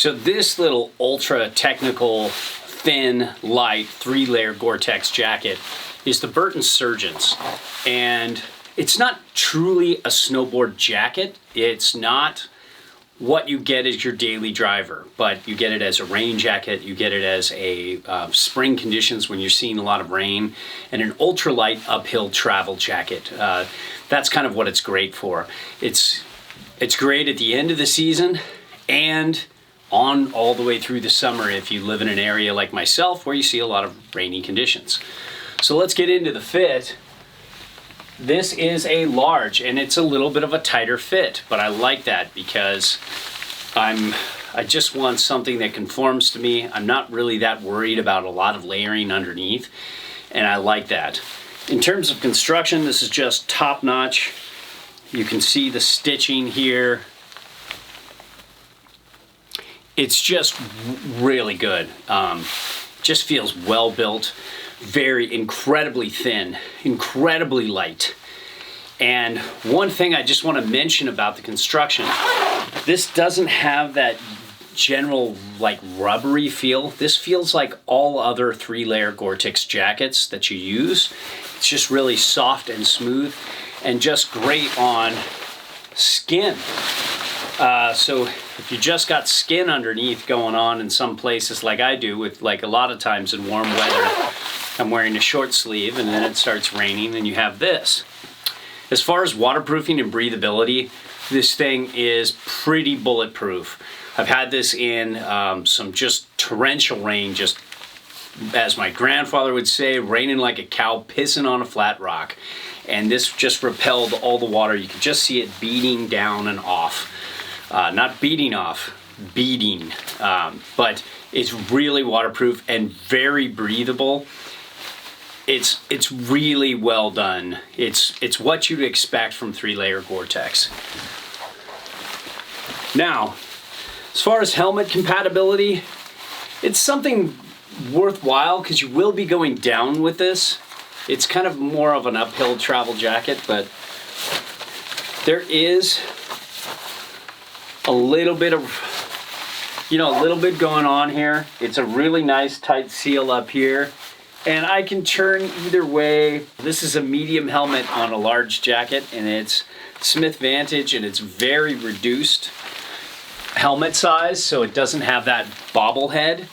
So this little ultra technical, thin, light, 3-layer Gore-Tex jacket is the Burton Surgence. And it's not truly a snowboard jacket. It's not what you get as your daily driver, but you get it as a rain jacket, you get it as a spring conditions when you're seeing a lot of rain, and an ultralight uphill travel jacket. That's kind of what it's great for. It's great at the end of the season and on all the way through the summer if you live in an area like myself where you see a lot of rainy conditions. So let's get into the fit. This is a large, and it's a little bit of a tighter fit, but I like that because I just want something that conforms to me. I'm not really that worried about a lot of layering underneath, and I like that. In terms of construction, this is just top notch. You can see the stitching here. It's just really good. Just feels well built. Very incredibly thin, incredibly light. And one thing I just want to mention about the construction, this doesn't have that general like rubbery feel. This feels like all other 3-layer Gore-Tex jackets that you use. It's just really soft and smooth and just great on skin. So if you just got skin underneath going on in some places like I do, with like a lot of times in warm weather, I'm wearing a short sleeve and then it starts raining and you have this. As far as waterproofing and breathability, this thing is pretty bulletproof. I've had this in some just torrential rain, just as my grandfather would say, raining like a cow pissing on a flat rock. And this just repelled all the water. You could just see it beating down and off. Not beating off, beating. But it's really waterproof and very breathable. It's really well done. It's what you'd expect from 3-layer Gore-Tex. Now, as far as helmet compatibility, it's something worthwhile because you will be going down with this. It's kind of more of an uphill travel jacket, but there is a little bit of, a little bit going on here. It's a really nice tight seal up here. And I can turn either way. This is a medium helmet on a large jacket, and it's Smith Vantage, and it's very reduced helmet size, so it doesn't have that bobblehead.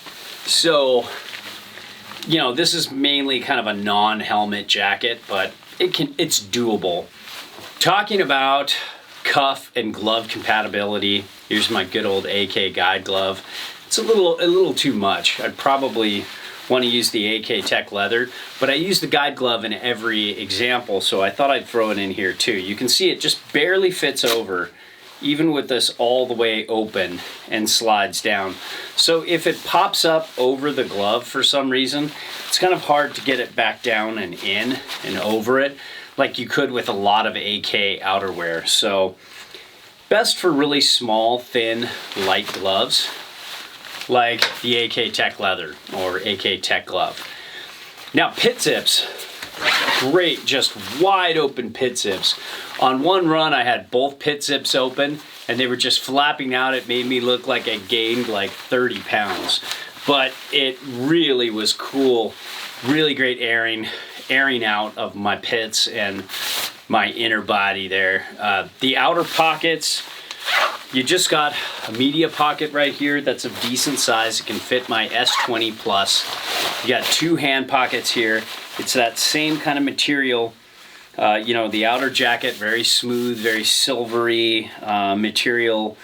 So, this is mainly kind of a non-helmet jacket, but it's doable. Talking about cuff and glove compatibility, here's my good old AK guide glove. It's a little too much. I'd probably want to use the AK Tech leather, but I use the guide glove in every example, so I thought I'd throw it in here too. You can see it just barely fits over, even with this all the way open, and slides down. So if it pops up over the glove for some reason, it's kind of hard to get it back down and in and over it like you could with a lot of AK outerwear. So best for really small, thin, light gloves like the AK Tech leather or AK Tech glove. Now pit zips, great, just wide open pit zips. On one run I had both pit zips open and they were just flapping out. It made me look like I gained like 30 pounds, but it really was cool. Really great airing out of my pits and my inner body there. The outer pockets, you just got a media pocket right here that's of decent size. It can fit my S20 Plus. You got 2 hand pockets here. It's that same kind of material. The outer jacket, very smooth, very silvery material,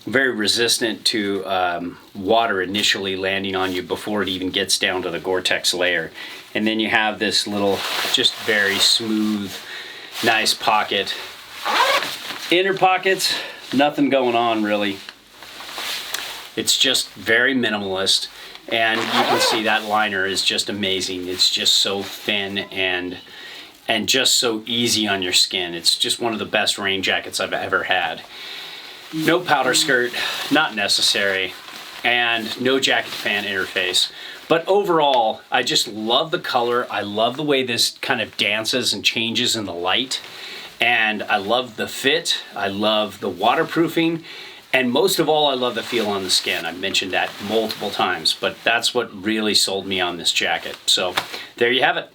very resistant to water initially landing on you before it even gets down to the Gore-Tex layer. And then you have this little, just very smooth, nice pocket. Inner pockets, nothing going on really. It's just very minimalist, and you can see that liner is just amazing. It's just so thin and just so easy on your skin. It's just one of the best rain jackets I've ever had. No powder skirt, not necessary, and no jacket to pant interface. But overall, I just love the color. I love the way this kind of dances and changes in the light. And I love the fit. I love the waterproofing. And most of all, I love the feel on the skin. I've mentioned that multiple times, but that's what really sold me on this jacket. So there you have it.